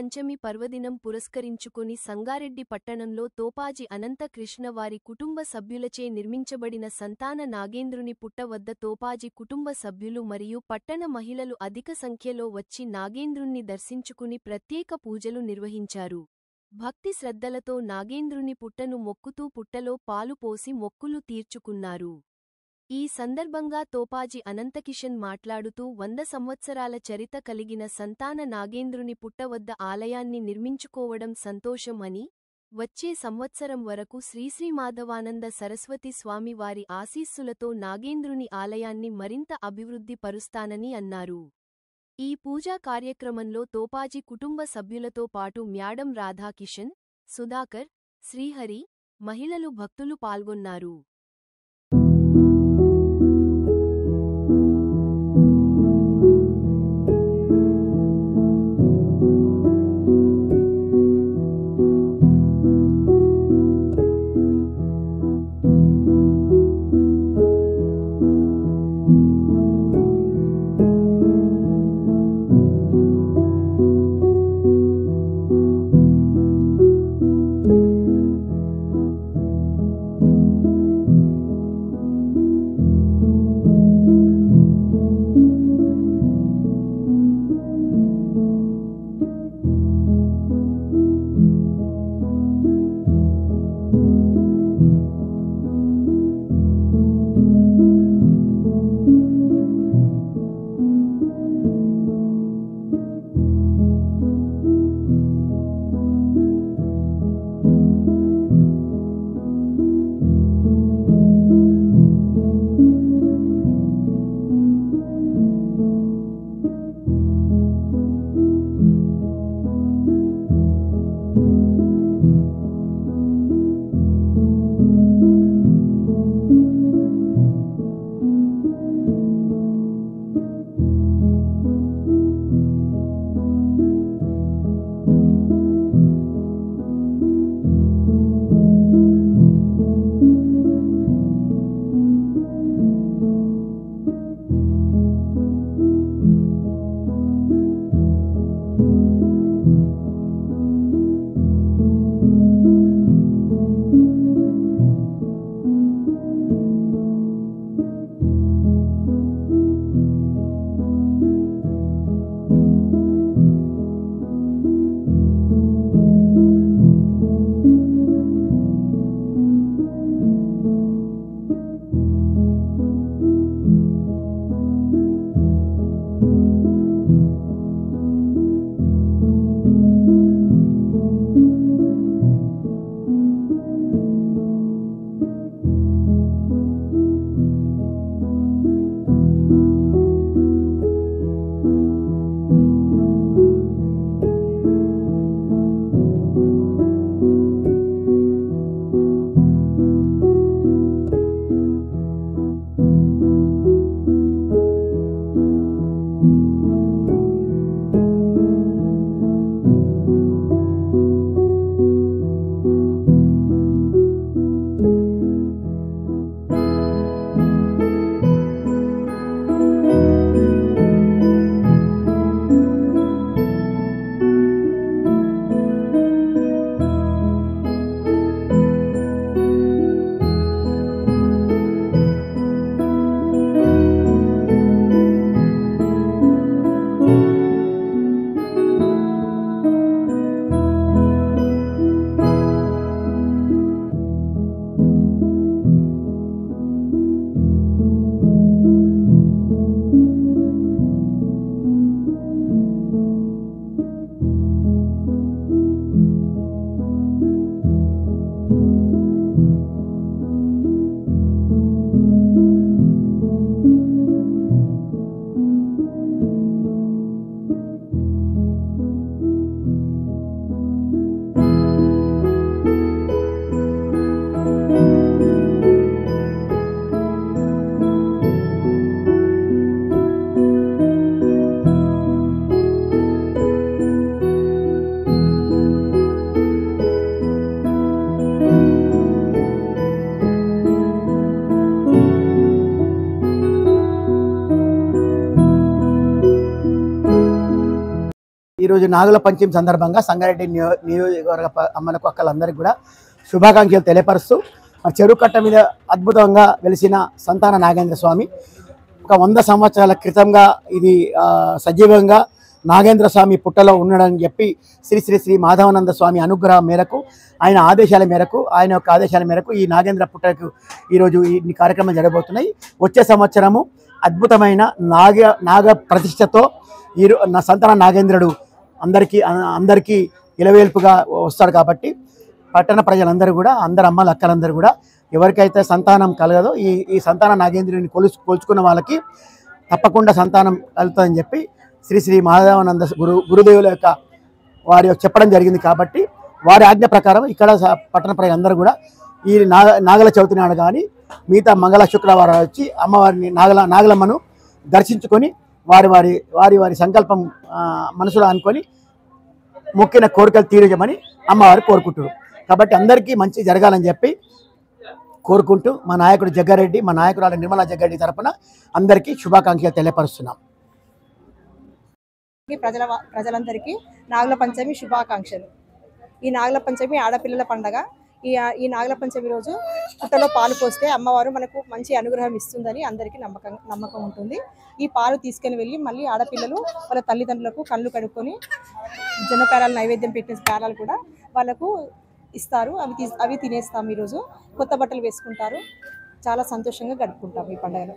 పంచమి పర్వదినం పురస్కరించుకుని సంగారెడ్డి పట్టణంలో తోపాజి అనంత కృష్ణ వారి కుటుంబ సభ్యులచే నిర్మించబడిన సంతాన నాగేంద్రుని పుట్ట వద్ద తోపాజి కుటుంబ సభ్యులు మరియు పట్టణ మహిళలు అధిక సంఖ్యలో వచ్చి నాగేంద్రుణ్ణి దర్శించుకుని ప్రత్యేక పూజలు నిర్వహించారు. భక్తి శ్రద్ధలతో నాగేంద్రుని పుట్టను మొక్కుతూ పుట్టలో పాలు పోసి మొక్కులు తీర్చుకున్నారు. ఈ సందర్భంగా తోపాజి అనంతకిషన్ మాట్లాడుతూ 100 సంవత్సరాల చరిత కలిగిన సంతాన నాగేంద్రుని పుట్ట వద్ద ఆలయాన్ని నిర్మించుకోవడం సంతోషం అని, వచ్చే సంవత్సరం వరకు శ్రీ మాధవానంద సరస్వతి స్వామి వారి ఆశీస్సులతో నాగేంద్రుని ఆలయాన్ని మరింత అభివృద్ధి పరుస్తానని అన్నారు. ఈ పూజా కార్యక్రమంలో తోపాజి కుటుంబ సభ్యులతో పాటు మ్యాడం రాధాకిషన్, సుధాకర్, శ్రీహరి, మహిళలు భక్తులు పాల్గొన్నారు. ఈరోజు నాగుల పంచమి సందర్భంగా సంగారెడ్డి నియోజకవర్గ అమ్మలకు అక్కలందరికీ కూడా శుభాకాంక్షలు తెలియపరుస్తూ చెరువు కట్ట మీద అద్భుతంగా వెలిసిన సంతాన నాగేంద్ర స్వామి ఒక 100 సంవత్సరాల క్రితంగా ఇది సజీవంగా నాగేంద్ర స్వామి పుట్టలో ఉన్నాడని చెప్పి శ్రీ శ్రీ శ్రీ మాధవానంద స్వామి అనుగ్రహం మేరకు ఆయన యొక్క ఆదేశాల మేరకు ఈ నాగేంద్ర పుట్టకు ఈరోజు ఈ కార్యక్రమం జరగబోతున్నాయి. వచ్చే సంవత్సరము అద్భుతమైన నాగ ప్రతిష్టతో నా సంతాన నాగేంద్రుడు అందరికీ ఇలవేల్పుగా వస్తాడు. కాబట్టి పట్టణ ప్రజలందరూ కూడా అందరు అమ్మలు అక్కలందరూ కూడా ఎవరికైతే సంతానం కలగదో ఈ సంతాన నాగేంద్రుడిని కొలుచుకున్న వాళ్ళకి తప్పకుండా సంతానం కలుగుతుందని చెప్పి శ్రీ శ్రీ మాధవానంద గురుదేవుల యొక్క వారి చెప్పడం జరిగింది. కాబట్టి వారి ఆజ్ఞ ప్రకారం ఇక్కడ పట్టణ ప్రజలందరూ కూడా ఈ నాగల చవితి నాడు కానీ మిగతా మంగళ శుక్రవారం వచ్చి అమ్మవారిని నాగలమ్మను దర్శించుకొని వారి సంకల్పం మనసులో అనుకొని మొక్కిన కోరికలు తీర్చమని అమ్మవారు కోరుకుంటున్నారు. కాబట్టి అందరికీ మంచి జరగాలని చెప్పి కోరుకుంటూ మా నాయకుడు జగ్గారెడ్డి, మా నాయకురాలు నిర్మలా జగ్గారెడ్డి తరపున అందరికీ శుభాకాంక్షలు తెలియపరుస్తున్నాం. ప్రజలందరికీ నాగుల పంచమి శుభాకాంక్షలు. ఈ నాగుల పంచమి ఆడపిల్లల పండగ. ఈ నాగుల పంచమి రోజు పుట్టలో పాలు పోస్తే అమ్మవారు మనకు మంచి అనుగ్రహం ఇస్తుందని అందరికీ నమ్మకం ఉంటుంది. ఈ పాలు తీసుకుని వెళ్ళి మళ్ళీ ఆడపిల్లలు వాళ్ళ తల్లిదండ్రులకు కళ్ళు కడుక్కొని జనపేరాలు నైవేద్యం పెట్టిన పేరాలు కూడా వాళ్ళకు ఇస్తారు. అవి తినేస్తాం. ఈరోజు కొత్త బట్టలు వేసుకుంటారు. చాలా సంతోషంగా గడుపుకుంటాం ఈ పండుగను.